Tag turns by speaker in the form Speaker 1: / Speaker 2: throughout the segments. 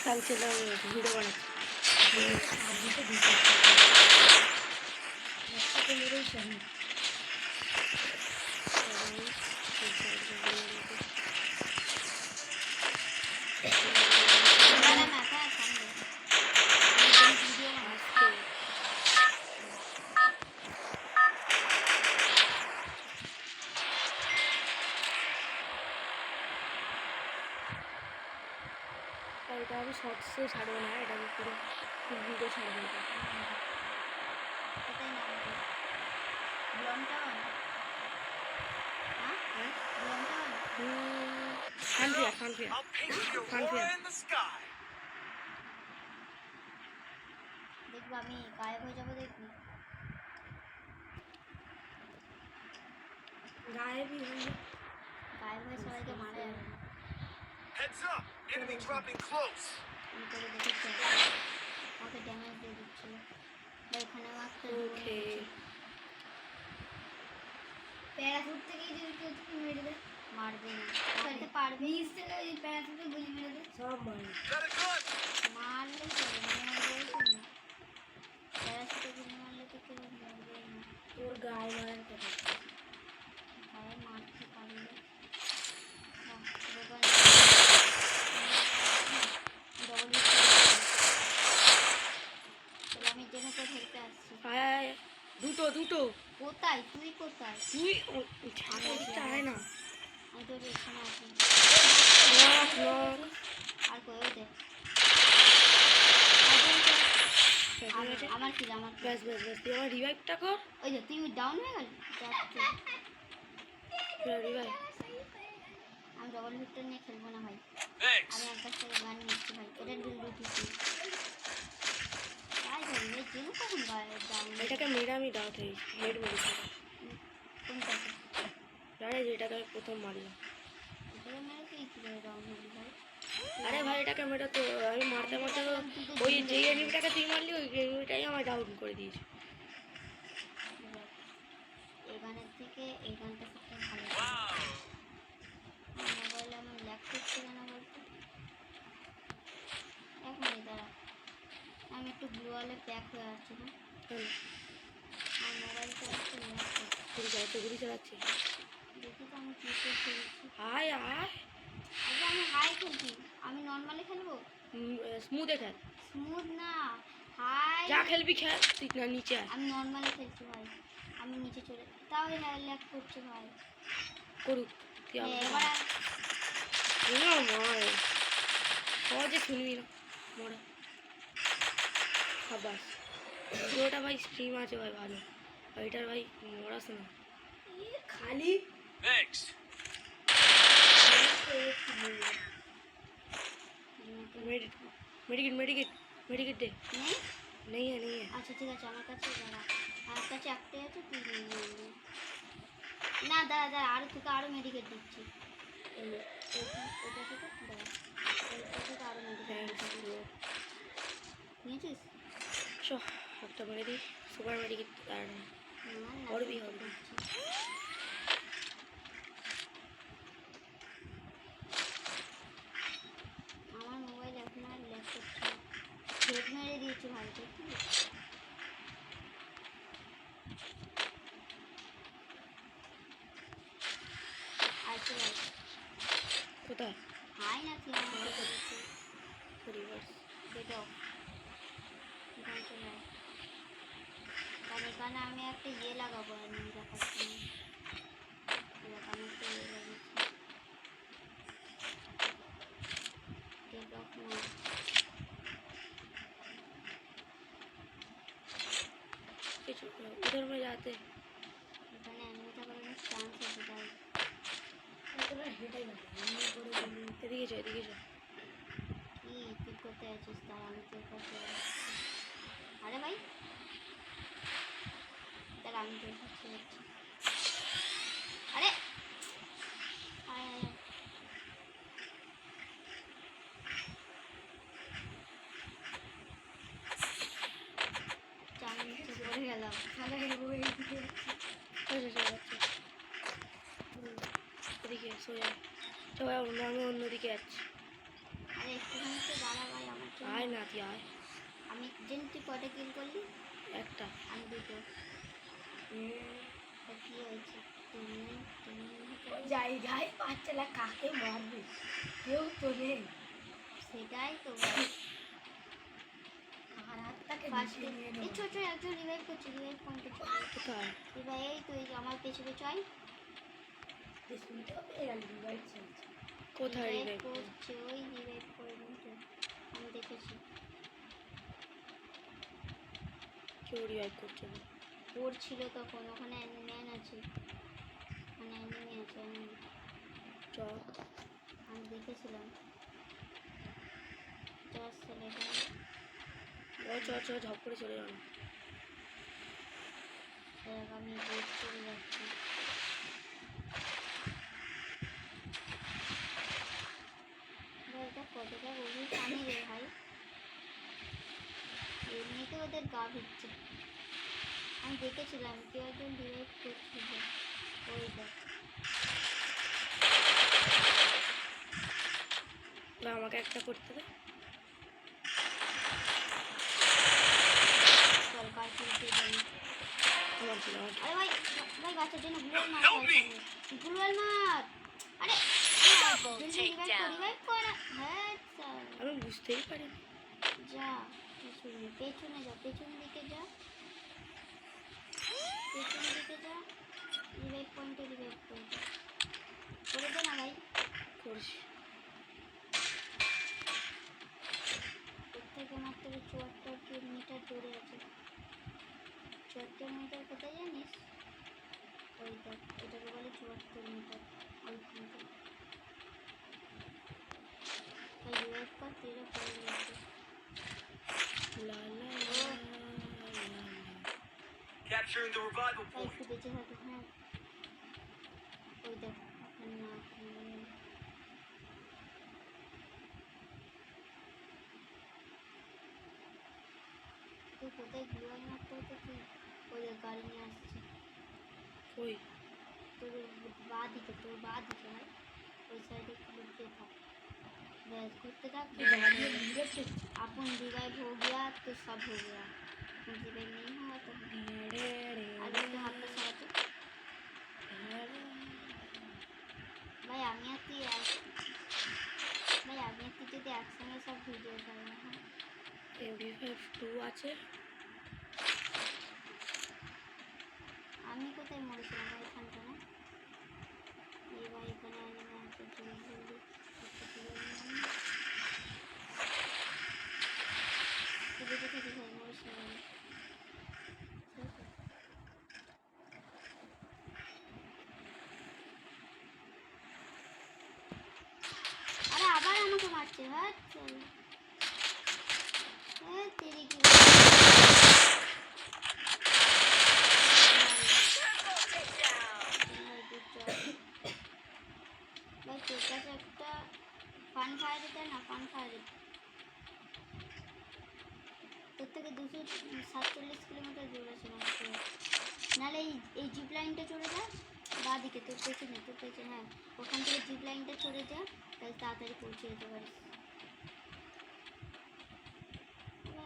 Speaker 1: খেলছিলাম ভিডিও বানাচ্ছি। এটা আমি শর্টসে ছাড়বো না, এটা আমি পুরো ফুল ভিডিও ছাড়বো।
Speaker 2: দেখবো আমি গায়েব হয়ে যাবো, দেখবি
Speaker 1: গায়েব
Speaker 2: হয়ে সবাইকে মারা যাবে।
Speaker 3: Heads up! Enemy dropping close.
Speaker 2: করে দেখেছি আমাকে ড্যামেজ দিয়ে দিচ্ছিল। এখানে মাত্র
Speaker 1: ওকে
Speaker 2: প্যারাশুট থেকেই যদি কেউ তোকে মেরে দেয় মারবে না, খেলতে পারবে নিচ থেকে ওই প্যারাশুটে গুলি মেরে দেয়
Speaker 1: সব মারি
Speaker 2: মারলেই চলে, না প্যারাশুটে গুলি মারলে তো কেউ মরবে না।
Speaker 1: তোর গায়ে মারার কথা
Speaker 2: গায়ে মারতে পারলে আমি জেনে তো ধরতে আসছি।
Speaker 1: দুটো
Speaker 2: কোথায় তুই কোথায়?
Speaker 1: তুই চায় না
Speaker 2: আমি তো এখানে আছি। আর কই ওই দেখ আমার কি
Speaker 1: ব্যাস তুই আমার রিভাইভটা কর।
Speaker 2: ওই যে তুই ডাউন হয়ে গেল।
Speaker 1: রিভাইভ
Speaker 2: আমি ডবল ভিক্টর নিয়ে খেলবো না ভাই, আমি এক কাছ থেকে গান নিচ্ছি ভাই। এটা ডুল উঠেছি তাই ভাই এই জেনু কখন ডাউন।
Speaker 1: এটাকে মেরে আমি ডাউট হয়েছি, হেড মেরেছি।
Speaker 2: কোনটাকে?
Speaker 1: জানে যেটাকে আমি প্রথম মারলাম।
Speaker 2: এটাকে মেরে তুই কীভাবে ডাউন হলি ভাই?
Speaker 1: আরে ভাই এটাকে মেরে তো আমি মারতে ওই যেই এনিমিটাকে তুই মারলি ওই এনিমিটাই আমার ডাউন করে দিয়েছে।
Speaker 2: এই গানের থেকে এই গানটা সবচেয়ে ভালো। মোবাইলে আমার ল্যাগ করছে কেন বলতো? এক মিনিট দাঁড়া, আমি একটু ব্লু ওয়ালে প্যাক হয়ে আছি না। আমার মোবাইলটা একটু ল্যাগ করছে।
Speaker 1: গুলি চালাচ্ছি
Speaker 2: দেখি তো আমি কী খেলছি।
Speaker 1: আয়
Speaker 2: আগে আমি হাই খেলছি, আমি নর্মালি খেলবো।
Speaker 1: স্মুথে খেল।
Speaker 2: স্মুথ না, হাই
Speaker 1: যা খেলবি খেল, তুই না নিচে আয়।
Speaker 2: আমি নর্মালি খেলছি ভাই, আমি নিচে চলে তাও ল্যাগ করছে ভাই।
Speaker 1: করুক তুই
Speaker 2: এবার
Speaker 1: মার সহজে শুনবি না মরা খাবার। ওটা ভাই স্ট্রিম আছে ভাই ভালো, ওইটার ভাই মরাস না খালি मेडिकेट दे। नहीं है
Speaker 2: अच्छा ठीक है, আমার কাছে দাঁড়া, আমার কাছে একটাই আছে, তুই নিয়ে নে। না দাঁড়া আরো তোকে আরো মেডিকেট দিচ্ছি। ওটা থেকে দাঁড়া, ওটা থেকে আরো মেডিকেট নিয়েছিস?
Speaker 1: চো একটা মেরে দিই সুপার মেডিকেট। আর भी হবে
Speaker 2: আমার মোবাইল এখন আর ল্যাগ করছে না। হেড মেরে দিয়েছি ভাই, দেখি আচ্ছা ভাই
Speaker 1: কোথায়
Speaker 2: হাই নাকি আমার
Speaker 1: রিভার্স
Speaker 2: বেটো এখানে চলে আয়। কারণ এখানে আমি একটা ইয়ে লাগাবো আর নিয়ে দেখাচ্ছি না। আমি একটা ইয়ে লাগিয়েছি
Speaker 1: उधर में जाते
Speaker 2: এখানে এমনি থাকার অনেক চান্স আছে তাই।
Speaker 1: এদিকে যা
Speaker 2: কি তুই কোথায় আছিস? তার আমি তোর কাছে আরে ভাই তার আমি তোর কাছে যাচ্ছি। আরে পড়ে গেলাম।
Speaker 1: এদিকে সোজা চল আমি অন্যদিকে যাচ্ছি।
Speaker 2: আরে একটুখানি তো দাঁড়া ভাই, আমার
Speaker 1: আয় না তুই আয়
Speaker 2: আমি জেনে তুই কটা কিল করলি?
Speaker 1: একটা
Speaker 2: আমি দুটো। তা কি হয়েছে? তুমি
Speaker 1: জায়গায় পাচ্ছে না কাকে মারবে কেউ তো নেই
Speaker 2: সেটাই তো
Speaker 1: আর হাতটাকে
Speaker 2: ফার্স্টে
Speaker 1: নিয়ে
Speaker 2: এই ছোট একজন রিভাইভ করছে, রিভাইভ পয়েন্টে চলে
Speaker 1: কোথায়
Speaker 2: রিভাইভ। এই তো এই যে আমার পেছনে পেছনে আয়।
Speaker 1: কোথায়
Speaker 2: রিভাইভ
Speaker 1: রিভাইভ
Speaker 2: করছে, ওই রিভাইভ করে নিতে আমি দেখেছি।
Speaker 1: কেউ রিভাইভ করছে না
Speaker 2: ওর ছিল তখন ওখানে ম্যান আছে, মানে এনিমি আছে enemy।
Speaker 1: চল
Speaker 2: আমি দেখেছিলাম জাস্ট ছেলেটা।
Speaker 1: চ ঝপ করে চলে যাও
Speaker 2: দেখ আমি বোট চলে যাচ্ছি। এটা কতটা গভীর পানি রে ভাই, এমনিতে ওদের গা ভিজছে। আমি দেখেছিলাম কেউ একজন রিভাইভ করছিল, ওই দেখ।
Speaker 1: না আমাকে একটা করতে দে
Speaker 2: চল কার কিনতে যাই।
Speaker 1: আমার ছিল আমার
Speaker 2: আরে ভাই ভাই বাচ্চার জন্য গ্লুয়াল মার,
Speaker 3: Help me!
Speaker 2: গ্লুয়াল মার। আরে
Speaker 4: Double takedown.
Speaker 2: রিভাইভ কর। হ্যাঁ স্যার
Speaker 1: আমি বুঝতেই পারি
Speaker 2: যা পেছনে পেছনে যা, পেছন দিকে যা, পেছন দিকে যা, রিভাইভ পয়েন্টে রিভাইভ করে দে না ভাই।
Speaker 1: করছি
Speaker 2: এর থেকে মাত্র 74 মিটার দূরে আছে। 74 মিটার কোথায় জানিস? ওই দেখ এটাকে বলে 74 মিটার, ওইখান থেকে। তাই রিভাইভ কর, তেরে পড়ে গেছে।
Speaker 1: লা লা
Speaker 3: Capturing the revival
Speaker 2: তাই
Speaker 3: point.
Speaker 2: একটু বেঁচে থাকে। হ্যাঁ ওই দেখ এখন না তুই কোথায় গ্লুয়াল মারতে হতো তুই? ওই দেখ গাড়ি নিয়ে আসছে
Speaker 1: ওই
Speaker 2: তোর বা দিকে, তোর বা দিকে হয় ওই সাইডে একটু লুকিয়ে থাক, ব্যাস ঘুরতে থাক। अपन रिवाइव हो गया तो सब हो गया, अपन रिवाइव नहीं हुआ तो आगे तो हाथ का साथ भाई আমি আর তুই ভাই আমি আর তুই যদি একসঙ্গে সব ভিডিও করি না।
Speaker 1: MP5 আছে
Speaker 2: আমি কোথায় মরেছিলাম ভাই? এখানটা না এই ভাই এখানে এনিমি আছে, জলদি জলদি বেঁচে থাকি ভাই, মরিস না ভাই। আরে আবার আমাকে মারছে। হ্যাঁ চল তেরি কি ভাই তোর কাছে একটা ফান ফায়ার দেয় না, ফান ফায়ার তোর থেকে 247 কিলোমিটার দূর আছে মাত্র। নাহলে এই জিপ লাইনটা চলে যা বাঁ দিকে, তোর পেছনে হ্যাঁ ওখান থেকে জিপ লাইনটা চলে যা, তাহলে তাড়াতাড়ি পৌঁছে যেতে পারিস।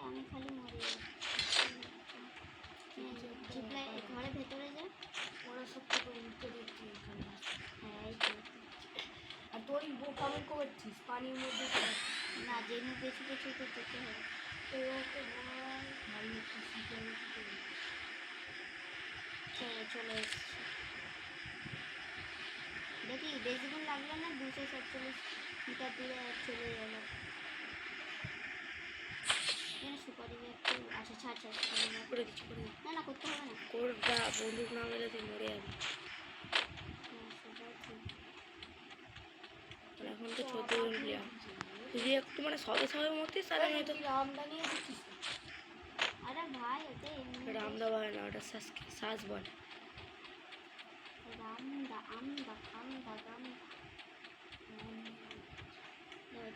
Speaker 2: আমি খালি মরে জিপ লাইন ঘরের ভেতরে যা,
Speaker 1: ওরা সব থেকে উঠতে দেখছি এখানে
Speaker 2: হ্যাঁ এই তো।
Speaker 1: আর তোর কেমন করছিস পানির মধ্যে
Speaker 2: না জেনে পেছু পেছু তো যেতে হবে।
Speaker 1: ওকে বল ভালো একটু শিখে
Speaker 2: চলে এসছি দেখি, বেশিক্ষণ লাগলো না, 247 মিটার দূরে চলে গেল। সুপারি একটু আচ্ছা ছাড়
Speaker 1: করে দিচ্ছি
Speaker 2: না না করতে হবে না।
Speaker 1: করবা বন্দুক না মেলে তুই মরে যাবি
Speaker 2: সেটাই ঠিক।
Speaker 1: এখন তো 14 জন প্লেয়ার যদি একটু মানে সবে সবে মরতিস তাহলে আমি তো
Speaker 2: রামদা নিয়ে দিচ্ছিস। আরে ভাই ওটা এমনি
Speaker 1: রামদা বলে না ওটা শ্বাস বলে
Speaker 2: রামদা আমদা আমদা রামদা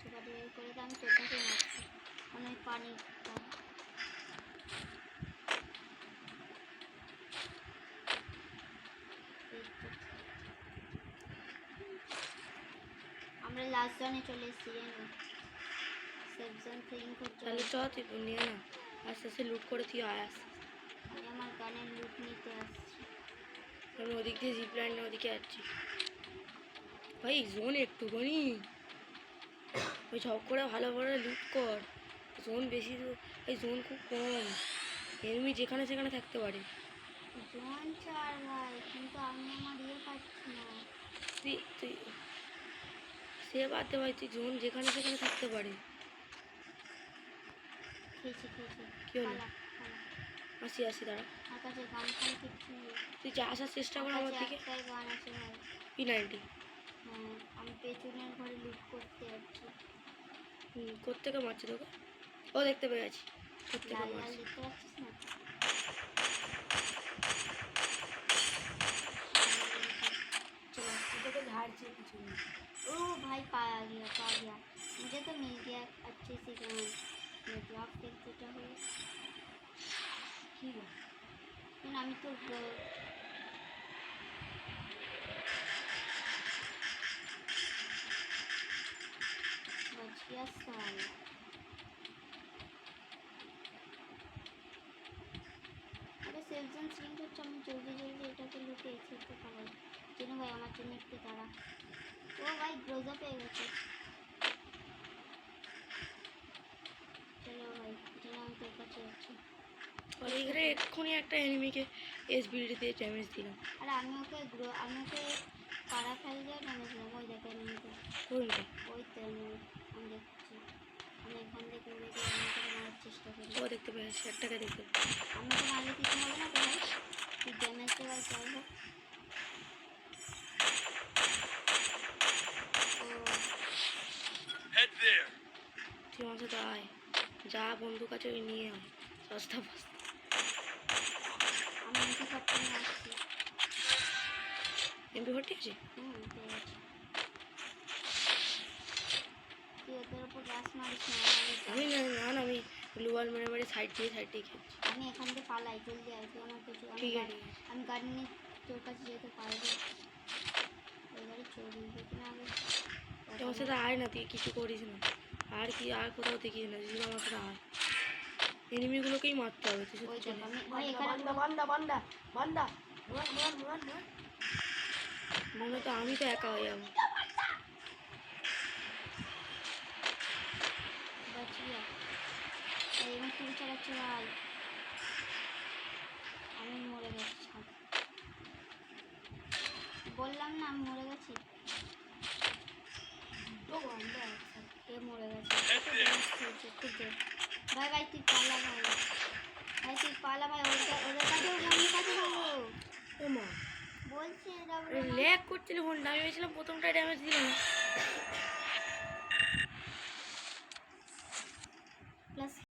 Speaker 2: সুপারি করে তো আমি তোর কাছে মারছি অনেক পানি। আমরা লাস্ট জনে চলে এসেছি জানো, সেফজন থিং করতে
Speaker 1: তাহলে চ তুই নিয়ে না আস্তে আস্তে লুট করে তুই আয় আস্তে
Speaker 2: আমি আমার গানের লুট নিতে আসছি।
Speaker 1: আমি ওদিক দিয়ে জিপ লাইন ওদিকে যাচ্ছি ভাই জোন একটুখানি ওই ঝপ করে ভালো করে লুট কর জোন বেশি এই জোন খুব কম এনিমি যেখানে সেখানে থাকতে পারে
Speaker 2: জোন চার ভাই, কিন্তু আমি আমার ইয়ে পাচ্ছি না।
Speaker 1: তুই তুই সে বাদ দে ভাই তুই জোন যেখানে সেখানে থাকতে পারে
Speaker 2: খেয়েছি
Speaker 1: কি হলো?
Speaker 2: পালা পালা।
Speaker 1: আসি আসি দাঁড়া
Speaker 2: আমার কাছে গান ফান কিচ্ছু নেই।
Speaker 1: তুই যা আসার চেষ্টা কর আমার দিকে
Speaker 2: একটাই গান আছে ভাই।
Speaker 1: P90
Speaker 2: হ্যাঁ, আমি পেছনের ঘরে লুট করতে যাচ্ছি।
Speaker 1: কোত্থেকে মারছে তোকে ও দেখতে পেয়ে গেছি কোত্থেকে
Speaker 2: লাল লাল
Speaker 1: মারছে
Speaker 2: দেখতে পাচ্ছিস না? चलो
Speaker 1: তোকে ঝাড়ছে কিছু
Speaker 2: ओ भाई पाया गया मुझे तो मिल गया अच्छे से गान। मैं ड्रॉप कर देता हूँ
Speaker 1: কি
Speaker 2: लेकिन আমি তো बच गया साला। अरे सेल्सन সিং করছে, আমি জলদি জলদি এটাকে লুটে এসে পাবো। চিনু ভাই আমার জন্য একটু দাঁড়া। ও ভাই গ্রোজা পেয়ে গেছে। চলো ভাই, চিনু আমি তোর কাছে যাচ্ছি।
Speaker 1: এখানে এক্ষুনি একটা এনিমিকে এসবিডি দিয়ে ড্যামেজ দিলাম
Speaker 2: আরে আমি ওকে পাড়া ফেলে দিয়ে ড্যামেজ দিলাম। ওই দেখে এনিমিকে,
Speaker 1: কোনটা
Speaker 2: ওই তো enemy, আমি দেখছি। আমি এখান থেকে উড়ে গিয়ে এনিমিকে মারার চেষ্টা করি।
Speaker 1: ও দেখতে পেয়ে গেছি একটাকে দেখতে
Speaker 2: আমি তো মারলে কিছু হবে না তো ভাই, তুই ড্যামেজ দেওয়ার চাইবো। ও
Speaker 3: Head there.
Speaker 1: তুই আমার সাথে আয় যা বন্ধু কাছে ওই নিয়ে আয় সস্তা ফস্তা
Speaker 2: আমি এমপি করতে নিয়ে আসছি।
Speaker 1: MP40 আছে
Speaker 2: পেয়ে গেছি। তুই ওদের ওপর রাস মারিস না,
Speaker 1: আমি না না আমি গ্লোবাল মেরে মেরে সাইড দিয়ে খেয়েছি
Speaker 2: আমি এখান থেকে পালাই, জলদি আয় তুই আমার কিছু।
Speaker 1: ঠিক আছে
Speaker 2: আমি গাড়ি নিয়ে তোর কাছে যেতে পারবো। ওই গাড়ি চড়ি দেখি না আগে।
Speaker 1: তুই আমার সাথে আয় না তুই কিছু করিস না আর কি আর কোথাও দেখিস না তুই আমার সাথে আয় এনিমিগুলোকেই মারতে হবে তুই
Speaker 2: ওই
Speaker 1: শুধু
Speaker 2: দেখ
Speaker 1: চলে
Speaker 2: আমি ভাই এখানে
Speaker 1: মনে তো আমি তো একা হয়ে যাবো
Speaker 2: বাঁচিয়ে এমন তুই চালাচ্ছে ভাই। আমি মরে গেছি, ছাড়। বললাম না আমি মরে গেছি। এ মরে গেছে। খুব জোর। ভাই ভাই তুই পালা ভাই, ভাই তুই পালা ভাই। ওদের কাছে আমার কাছে যাবো
Speaker 1: ও মা
Speaker 2: বলছি।
Speaker 1: ল্যাগ করছিল ফোনটা আমি ভেবেছিলাম প্রথমটা ড্যামেজ দিল না